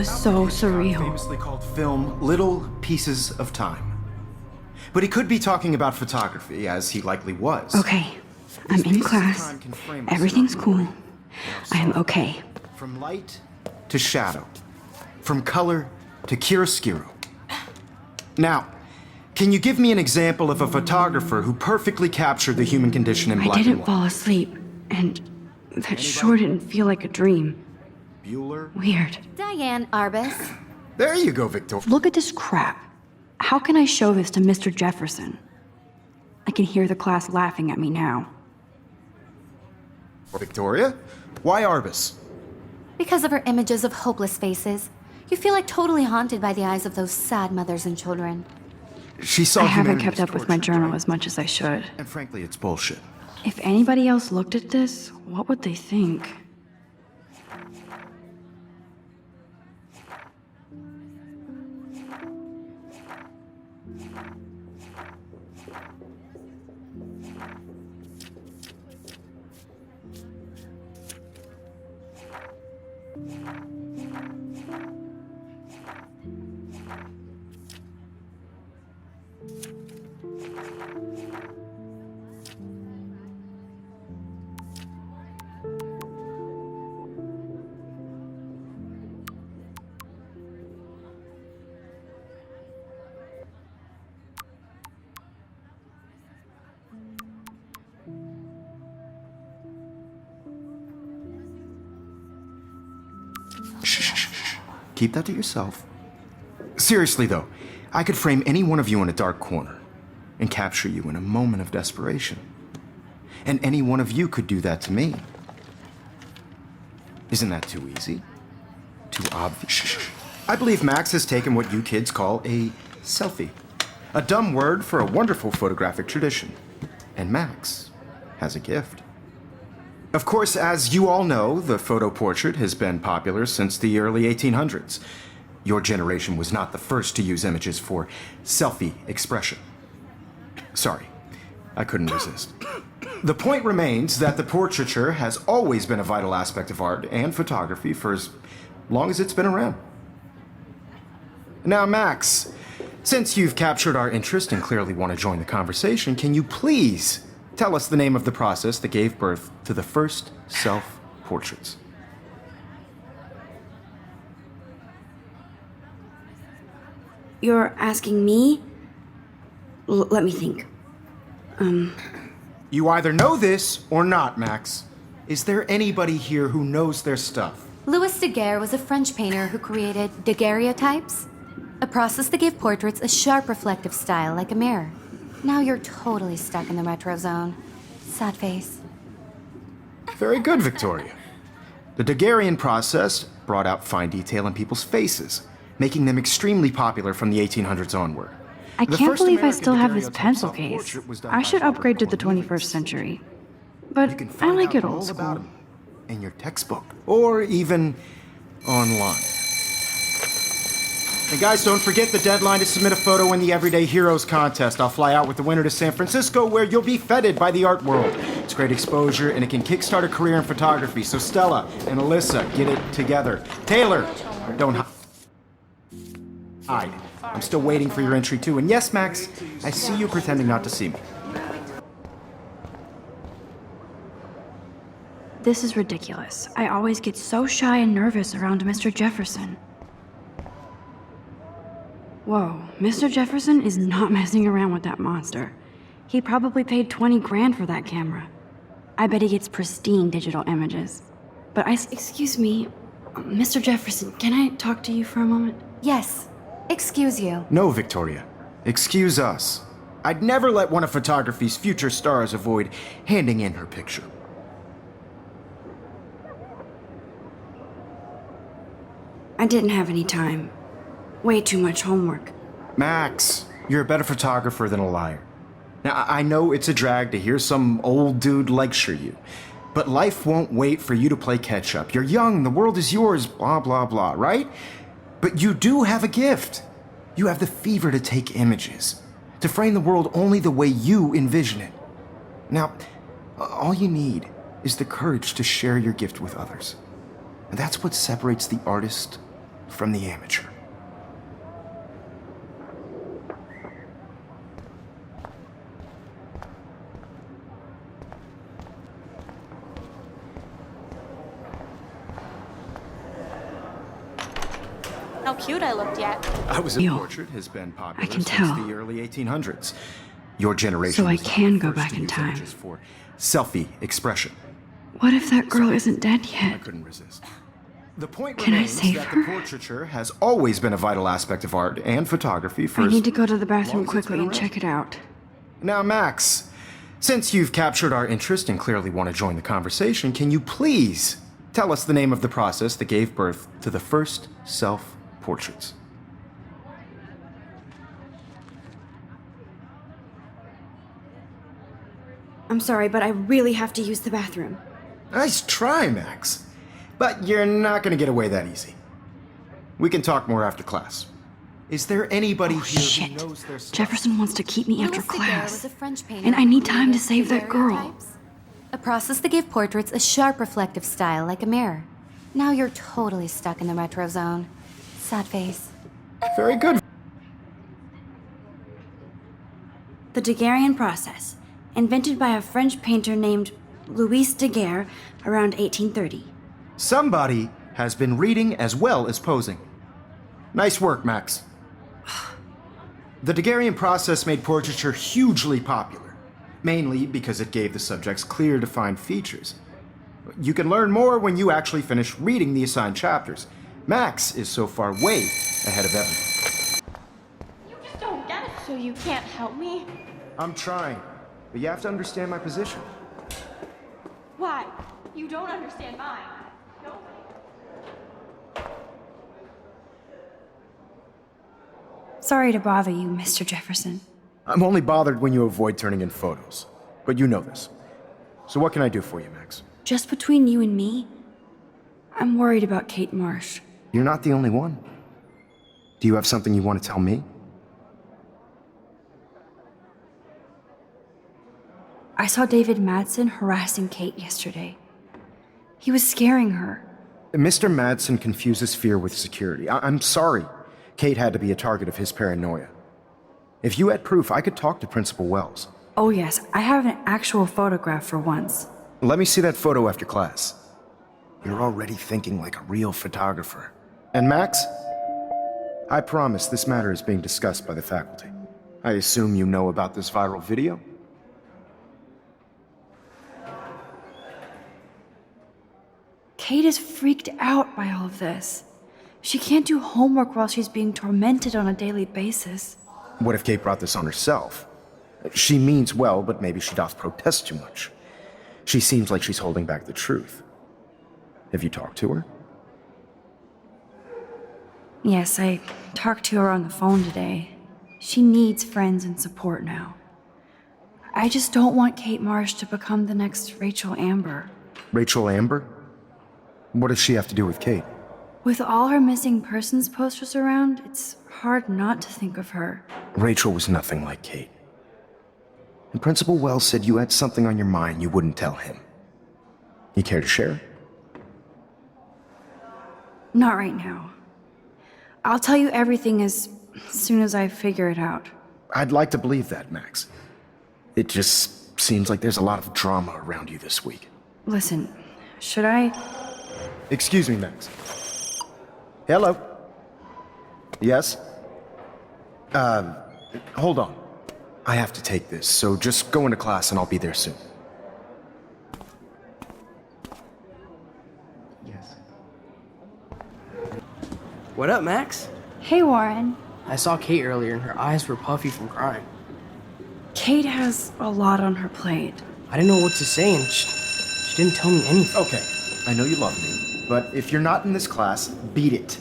was so surreal. Famously called film Little Pieces of Time. But he could be talking about photography, as he likely was. Okay, I'm in class. Everything's cool. I am okay. From light to shadow. From color to chiaroscuro. Now, can you give me an example of a photographer who perfectly captured the human condition in black and I didn't white? fall asleep, and that sure didn't feel like a dream. Bueller? Weird. Diane Arbus. There you go, Victor. Look at this crap. How can I show this to Mr. Jefferson? I can hear the class laughing at me now. Victoria? Why Arbus? Because of her images of hopeless faces, you feel like totally haunted by the eyes of those sad mothers and children. She saw I haven't humanity kept up as with my tortured, journal right? as much as I should. And frankly, it's bullshit. If anybody else looked at this, what would they think? Shh. Keep that to yourself. Seriously, though, I could frame any one of you in a dark corner and capture you in a moment of desperation. And any one of you could do that to me. Isn't that too easy? Too obvious? I believe Max has taken what you kids call a selfie. A dumb word for a wonderful photographic tradition. And Max has a gift. Of course, as you all know, the photo portrait has been popular since the early 1800s. Your generation was not the first to use images for selfie expression. Sorry, I couldn't resist. The point remains that the portraiture has always been a vital aspect of art and photography for as long as it's been around. Now, Max, since you've captured our interest and clearly want to join the conversation, can you please tell us the name of the process that gave birth to the first self-portraits? You're asking me? Let me think. You either know this or not, Max. Is there anybody here who knows their stuff? Louis Daguerre was a French painter who created daguerreotypes, a process that gave portraits a sharp reflective style like a mirror. Now you're totally stuck in the retro zone. Sad face. Very good, Victoria. The Daguerrean process brought out fine detail in people's faces, making them extremely popular from the 1800s onward. I The can't first believe I American still have this daguerreotype pencil case. self-portrait was done I by should Jacques upgrade to the Cornelius. 21st century. You But can I find like out it all old about school. him in your textbook, or even online. And guys, don't forget the deadline to submit a photo in the Everyday Heroes contest. I'll fly out with the winner to San Francisco, where you'll be feted by the art world. It's great exposure, and it can kickstart a career in photography. So Stella and Alyssa, get it together. Taylor, don't hide. I'm still waiting for your entry too. And yes, Max, I see you pretending not to see me. This is ridiculous. I always get so shy and nervous around Mr. Jefferson. Whoa, Mr. Jefferson is not messing around with that monster. He probably paid 20 grand for that camera. I bet he gets pristine digital images. But excuse me, Mr. Jefferson, can I talk to you for a moment? Yes. Excuse you. No, Victoria. Excuse us. I'd never let one of photography's future stars avoid handing in her picture. I didn't have any time. Way too much homework. Max, you're a better photographer than a liar. Now, I know it's a drag to hear some old dude lecture you, but life won't wait for you to play catch up. You're young, the world is yours, blah, blah, blah, right? But you do have a gift. You have the fever to take images, to frame the world only the way you envision it. Now, all you need is the courage to share your gift with others. And that's what separates the artist from the amateur. How cute I looked yet. A Yo, portrait has been popular I can since tell. the early 1800s. Your generation So I was not can the go first back to in use time. images for selfie expression. What if that girl isn't dead I yet? couldn't resist. The point Can I remains save that her? the portraiture has always been a vital aspect of art and photography for I as need to go to the long bathroom as it's quickly been and around. check it out. Now, Max, since you've captured our interest and clearly want to join the conversation, can you please tell us the name of the process that gave birth to the first self-portraits? I'm sorry, but I really have to use the bathroom. Nice try, Max. But you're not going to get away that easy. We can talk more after class. Is there anybody Oh, here shit. who knows their stuff? Jefferson wants to keep me after Louis Daguerre was class. a French painter And I who need time to created save that girl. daguerreotypes, a process that gave portraits a sharp reflective style like a mirror. Now you're totally stuck in the retro zone. Sad face. Very good. The Daguerrean process, invented by a French painter named Louis Daguerre around 1830. Somebody has been reading as well as posing. Nice work, Max. The Daguerrean process made portraiture hugely popular, mainly because it gave the subjects clear, defined features. You can learn more when you actually finish reading the assigned chapters. Max is so far way ahead of everyone. You just don't get it, so you can't help me. I'm trying, but you have to understand my position. Why? You don't understand mine. No. Sorry to bother you, Mr. Jefferson. I'm only bothered when you avoid turning in photos, but you know this. So what can I do for you, Max? Just between you and me, I'm worried about Kate Marsh. You're not the only one. Do you have something you want to tell me? I saw David Madsen harassing Kate yesterday. He was scaring her. Mr. Madsen confuses fear with security. I'm sorry. Kate had to be a target of his paranoia. If you had proof, I could talk to Principal Wells. Oh yes, I have an actual photograph for once. Let me see that photo after class. You're already thinking like a real photographer. And Max, I promise this matter is being discussed by the faculty. I assume you know about this viral video? Kate is freaked out by all of this. She can't do homework while she's being tormented on a daily basis. What if Kate brought this on herself? She means well, but maybe she doth protest too much. She seems like she's holding back the truth. Have you talked to her? Yes, I talked to her on the phone today. She needs friends and support now. I just don't want Kate Marsh to become the next Rachel Amber. Rachel Amber? What does she have to do with Kate? With all her missing persons posters around, it's hard not to think of her. Rachel was nothing like Kate. And Principal Wells said you had something on your mind you wouldn't tell him. You care to share? Not right now. I'll tell you everything as soon as I figure it out. I'd like to believe that, Max. It just seems like there's a lot of drama around you this week. Listen, should I? Excuse me, Max. Hello? Yes? Hold on. I have to take this, so just go into class and I'll be there soon. Yes. What up, Max? Hey, Warren. I saw Kate earlier and her eyes were puffy from crying. Kate has a lot on her plate. I didn't know what to say and she didn't tell me anything. Okay, I know you love me, but if you're not in this class, beat it.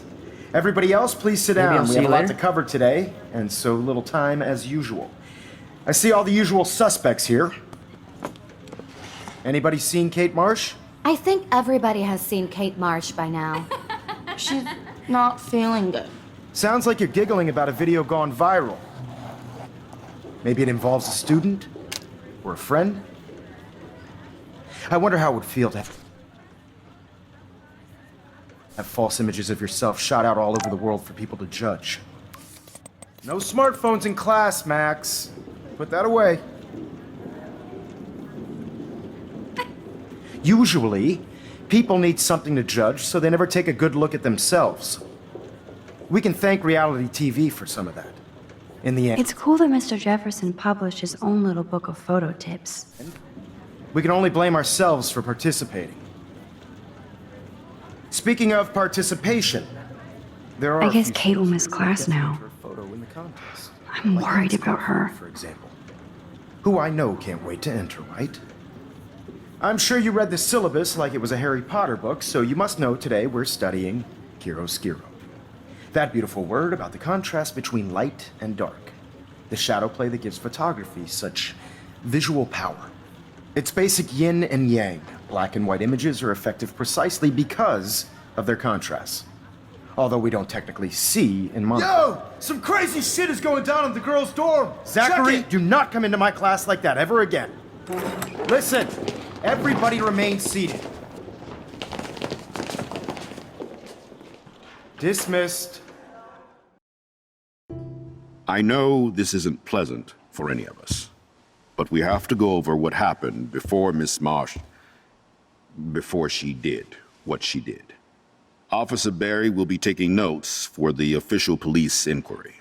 Everybody else, please sit Maybe down. I'll We see have a you lot later. to cover today, and so little time as usual. I see all the usual suspects here. Anybody seen Kate Marsh? I think everybody has seen Kate Marsh by now. She's not feeling good. Sounds like you're giggling about a video gone viral. Maybe it involves a student? Or a friend? I wonder how it would feel to Have false images of yourself shot out all over the world for people to judge. No smartphones in class, Max. Put that away. Usually, people need something to judge, so they never take a good look at themselves. We can thank reality TV for some of that. In the end, It's cool that Mr. Jefferson published his own little book of photo tips. we can only blame ourselves for participating. Speaking of participation, there are I a guess few Kate will miss students class who now. for a photo in the contest. I'm Like worried Nancy about her. For example, who I know can't wait to enter, right? I'm sure you read the syllabus like it was a Harry Potter book, so you must know today we're studying chiaroscuro. That beautiful word about the contrast between light and dark. The shadow play that gives photography such visual power. It's basic yin and yang. Black and white images are effective precisely because of their contrasts. Although we don't technically see in monocle. Yo! Some crazy shit is going down in the girls' dorm! Zachary, Check it! do not come into my class like that ever again. Listen, everybody remain seated. Dismissed. I know this isn't pleasant for any of us, but we have to go over what happened before Miss Marsh, before she did what she did. Officer Barry will be taking notes for the official police inquiry.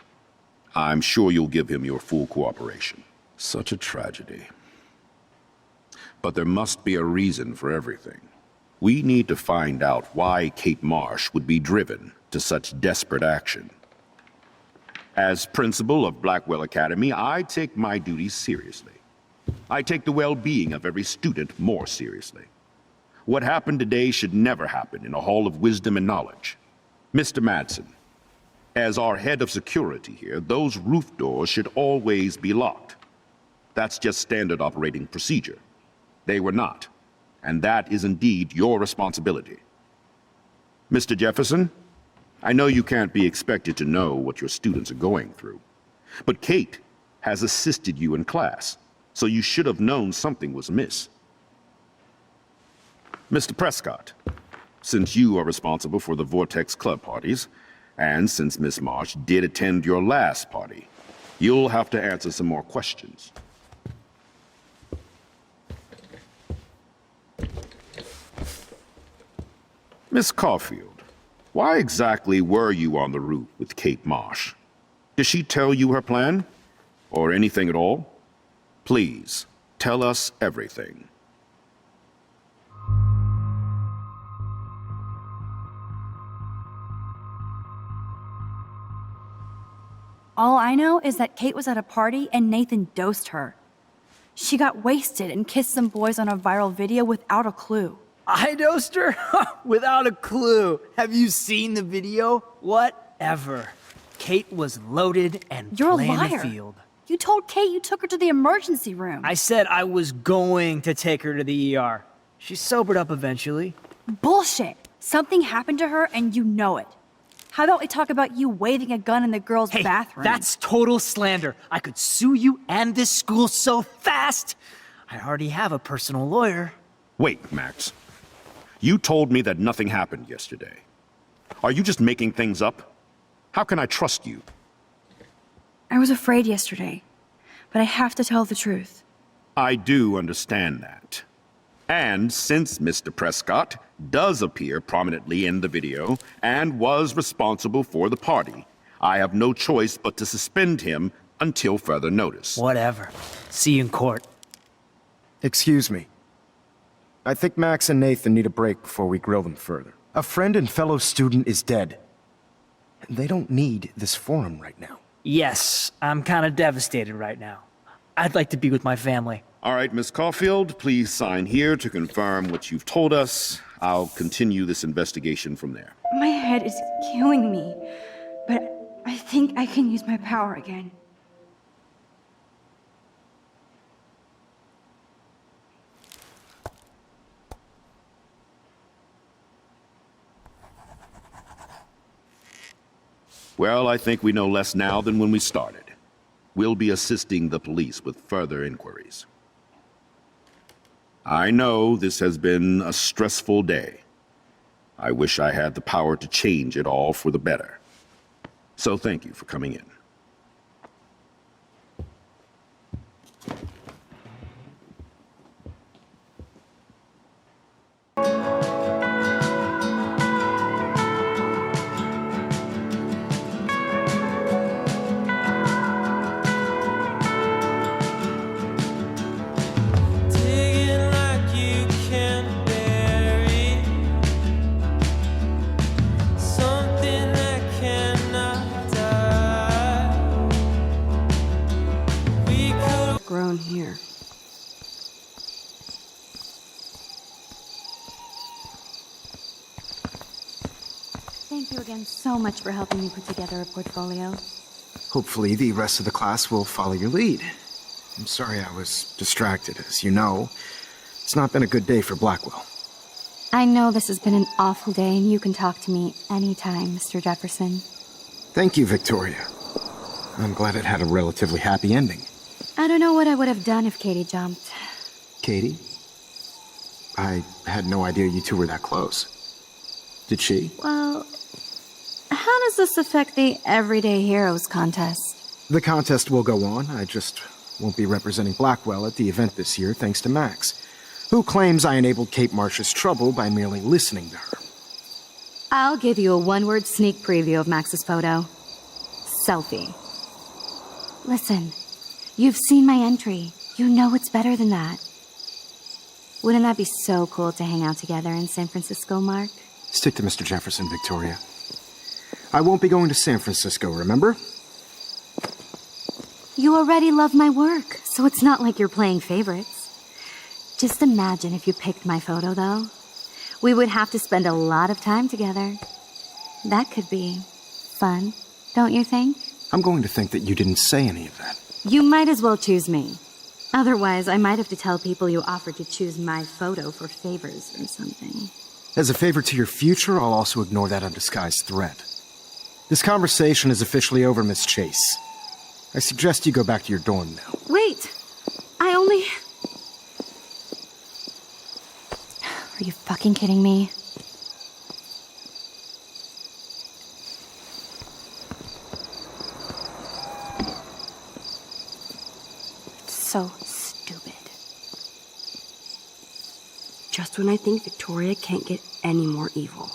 I'm sure you'll give him your full cooperation. Such a tragedy. But there must be a reason for everything. We need to find out why Kate Marsh would be driven to such desperate action. As principal of Blackwell Academy, I take my duties seriously. I take the well-being of every student more seriously. What happened today should never happen in a hall of wisdom and knowledge. Mr. Madsen, as our head of security here, those roof doors should always be locked. That's just standard operating procedure. They were not, and that is indeed your responsibility. Mr. Jefferson, I know you can't be expected to know what your students are going through, but Kate has assisted you in class, so you should have known something was amiss. Mr. Prescott, since you are responsible for the Vortex Club parties, and since Miss Marsh did attend your last party, you'll have to answer some more questions. Miss Caulfield, why exactly were you on the roof with Kate Marsh? Did she tell you her plan? Or anything at all? Please, tell us everything. All I know is that Kate was at a party and Nathan dosed her. She got wasted and kissed some boys on a viral video without a clue. I dosed her? Without a clue. Have you seen the video? Whatever. Kate was loaded and You're a playing the liar. field. You told Kate you took her to the emergency room. I said I was going to take her to the ER. She sobered up eventually. Bullshit. Something happened to her and you know it. How about we talk about you waving a gun in the girls' Hey, bathroom? that's total slander. I could sue you and this school so fast. I already have a personal lawyer. Wait, Max. You told me that nothing happened yesterday. Are you just making things up? How can I trust you? I was afraid yesterday, but I have to tell the truth. I do understand that. And since Mr. Prescott does appear prominently in the video and was responsible for the party, I have no choice but to suspend him until further notice. Whatever. See you in court. Excuse me. I think Max and Nathan need a break before we grill them further. A friend and fellow student is dead. They don't need this forum right now. Yes, I'm kind of devastated right now. I'd like to be with my family. All right, Miss Caulfield, please sign here to confirm what you've told us. I'll continue this investigation from there. My head is killing me, but I think I can use my power again. Well, I think we know less now than when we started. We'll be assisting the police with further inquiries. I know this has been a stressful day. I wish I had the power to change it all for the better. So thank you for coming in. Digging like you can bury something that cannot die. We could Grown here. Thank you again so much for helping me put together a portfolio. Hopefully, the rest of the class will follow your lead. I'm sorry I was distracted. As you know, it's not been a good day for Blackwell. I know this has been an awful day, and you can talk to me anytime, Mr. Jefferson. Thank you, Victoria. I'm glad it had a relatively happy ending. I don't know what I would have done if Katie jumped. Katie? I had no idea you two were that close. Did she? Well, how does this affect the Everyday Heroes contest? The contest will go on. I just won't be representing Blackwell at the event this year, thanks to Max, who claims I enabled Kate Marsh's trouble by merely listening to her. I'll give you a one-word sneak preview of Max's photo. Selfie. Listen, you've seen my entry. You know it's better than that. Wouldn't that be so cool to hang out together in San Francisco, Mark? Stick to Mr. Jefferson, Victoria. I won't be going to San Francisco, remember? You already love my work, so it's not like you're playing favorites. Just imagine if you picked my photo, though. We would have to spend a lot of time together. That could be fun, don't you think? I'm going to think that you didn't say any of that. You might as well choose me. Otherwise, I might have to tell people you offered to choose my photo for favors or something. As a favor to your future, I'll also ignore that undisguised threat. This conversation is officially over, Miss Chase. I suggest you go back to your dorm now. Wait! I only... Are you fucking kidding me? It's so stupid. Just when I think Victoria can't get any more evil.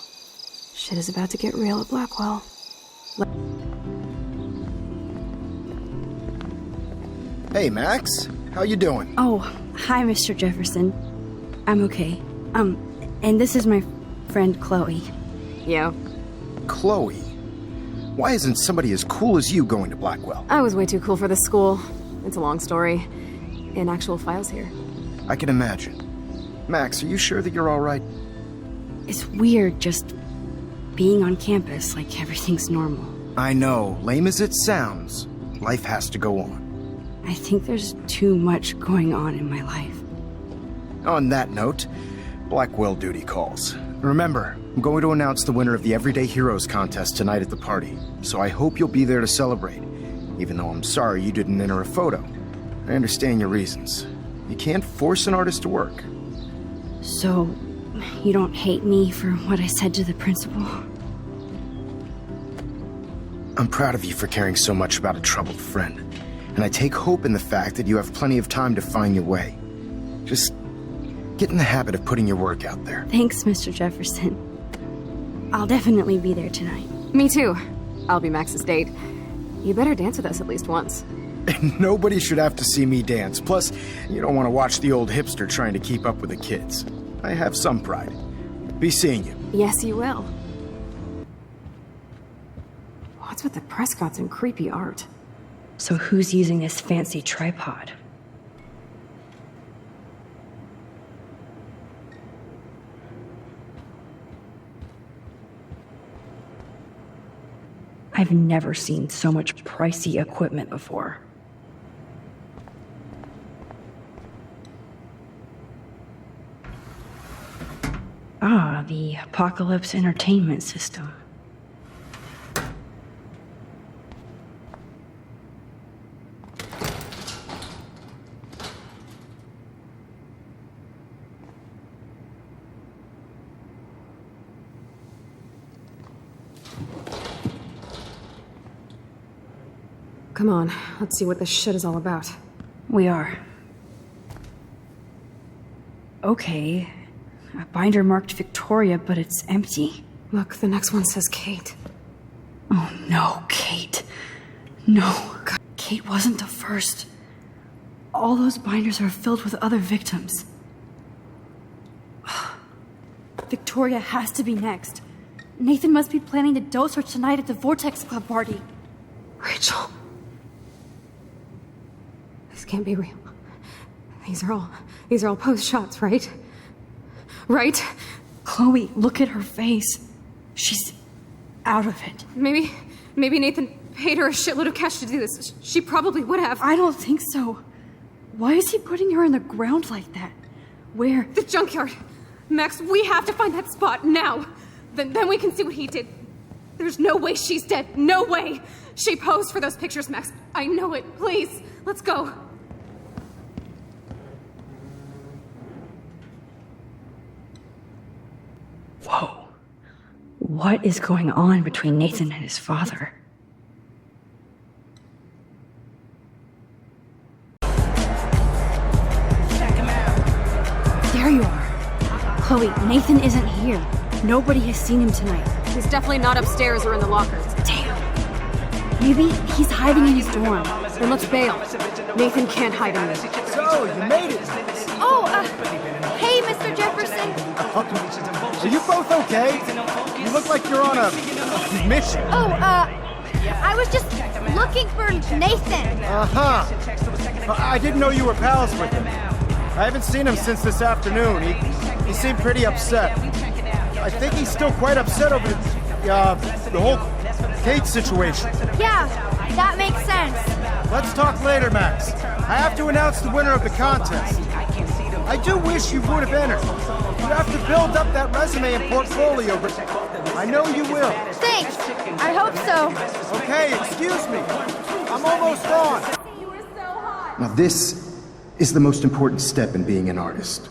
Shit is about to get real at Blackwell. Hey, Max. How you doing? Oh, hi, Mr. Jefferson. I'm okay. And this is my friend Chloe. Yeah, Chloe. Why isn't somebody as cool as you going to Blackwell? I was way too cool for this school. It's a long story. In actual files here. I can imagine. Max, are you sure that you're all right? It's weird just being on campus like everything's normal. I know. Lame as it sounds, life has to go on. I think there's too much going on in my life. On that note, Blackwell duty calls. Remember, I'm going to announce the winner of the Everyday Heroes contest tonight at the party, so I hope you'll be there to celebrate, even though I'm sorry you didn't enter a photo. I understand your reasons. You can't force an artist to work. So, you don't hate me for what I said to the principal? I'm proud of you for caring so much about a troubled friend, and I take hope in the fact that you have plenty of time to find your way. Just get in the habit of putting your work out there. Thanks, Mr. Jefferson. I'll definitely be there tonight. Me too. I'll be Max's date. You better dance with us at least once. Nobody should have to see me dance. Plus, you don't want to watch the old hipster trying to keep up with the kids. I have some pride. Be seeing you. Yes, you will. What's with the Prescotts and creepy art? So who's using this fancy tripod? I've never seen so much pricey equipment before. Ah, the Apocalypse Entertainment System. Come on, let's see what this shit is all about. We are. Okay. A binder marked Victoria, but it's empty. Look, the next one says Kate. Oh no, Kate. No. Kate wasn't the first. All those binders are filled with other victims. Victoria has to be next. Nathan must be planning to dose her tonight at the Vortex Club party. Rachel. This can't be real. These are all post shots, right? Right? Chloe, look at her face. She's out of it. Maybe Nathan paid her a shitload of cash to do this. She probably would have. I don't think so. Why is he putting her in the ground like that? Where? The junkyard. Max, we have to find that spot now. Then we can see what he did. There's no way she's dead. No way. She posed for those pictures, Max. I know it. Please, let's go. Whoa. What is going on between Nathan and his father? There you are. Chloe, Nathan isn't here. Nobody has seen him tonight. He's definitely not upstairs or in the lockers. Damn. Maybe he's hiding in his dorm. Then let's bail. Nathan can't hide in there. So, you made it. Oh, hey, Mr. Jefferson. Are you both okay? You look like you're on a mission. Oh, I was just looking for Nathan. Uh-huh. I didn't know you were pals with him. I haven't seen him since this afternoon. He seemed pretty upset. I think he's still quite upset over the whole Kate situation. Yeah, that makes sense. Let's talk later, Max. I have to announce the winner of the contest. I do wish you would have entered. You have to build up that resume and portfolio, but I know you will. Thanks. I hope so. Okay, excuse me. I'm almost on. Now this is the most important step in being an artist.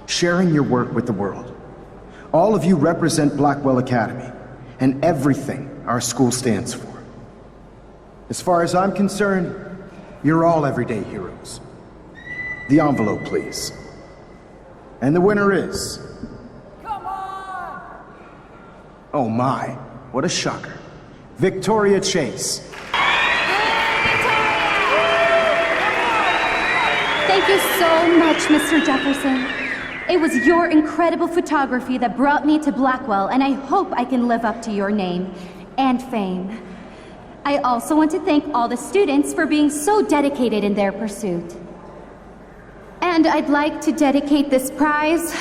Sharing your work with the world. All of you represent Blackwell Academy, and everything our school stands for. As far as I'm concerned, you're all everyday heroes. The envelope, please. And the winner is... Come on! Oh my, what a shocker. Victoria Chase. Thank you so much, Mr. Jefferson. It was your incredible photography that brought me to Blackwell, and I hope I can live up to your name and fame. I also want to thank all the students for being so dedicated in their pursuit. And I'd like to dedicate this prize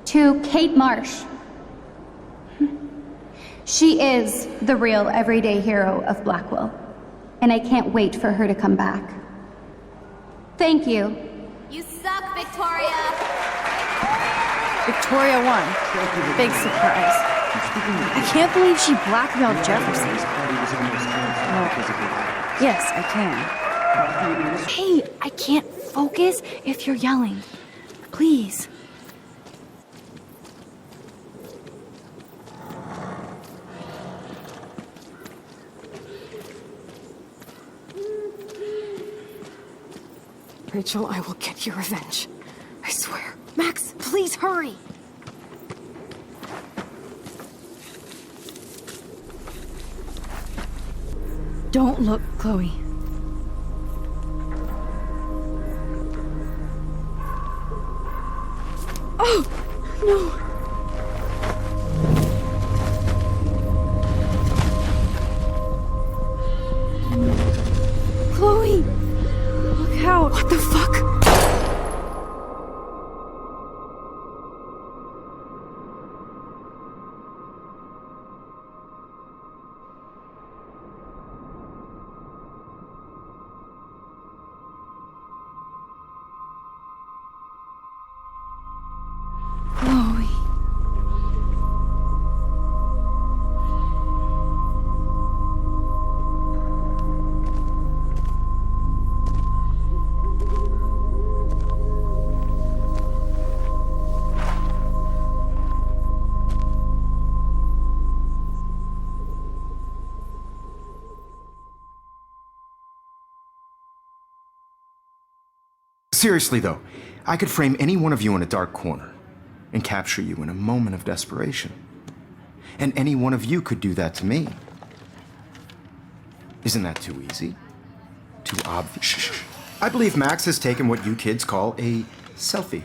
to Kate Marsh. She is the real everyday hero of Blackwell, and I can't wait for her to come back. Thank you. You suck, Victoria! Victoria won. Big surprise. I can't believe she blackmailed Jefferson. Yes, I can. Hey, I can't focus if you're yelling. Please. Rachel, I will get your revenge. I swear. Max, please hurry. Don't look, Chloe. Oh, no. Chloe! Look out! What the fuck? Chloe. Seriously, though, I could frame any one of you in a dark corner and capture you in a moment of desperation. And any one of you could do that to me. Isn't that too easy? Too obvious? I believe Max has taken what you kids call a selfie.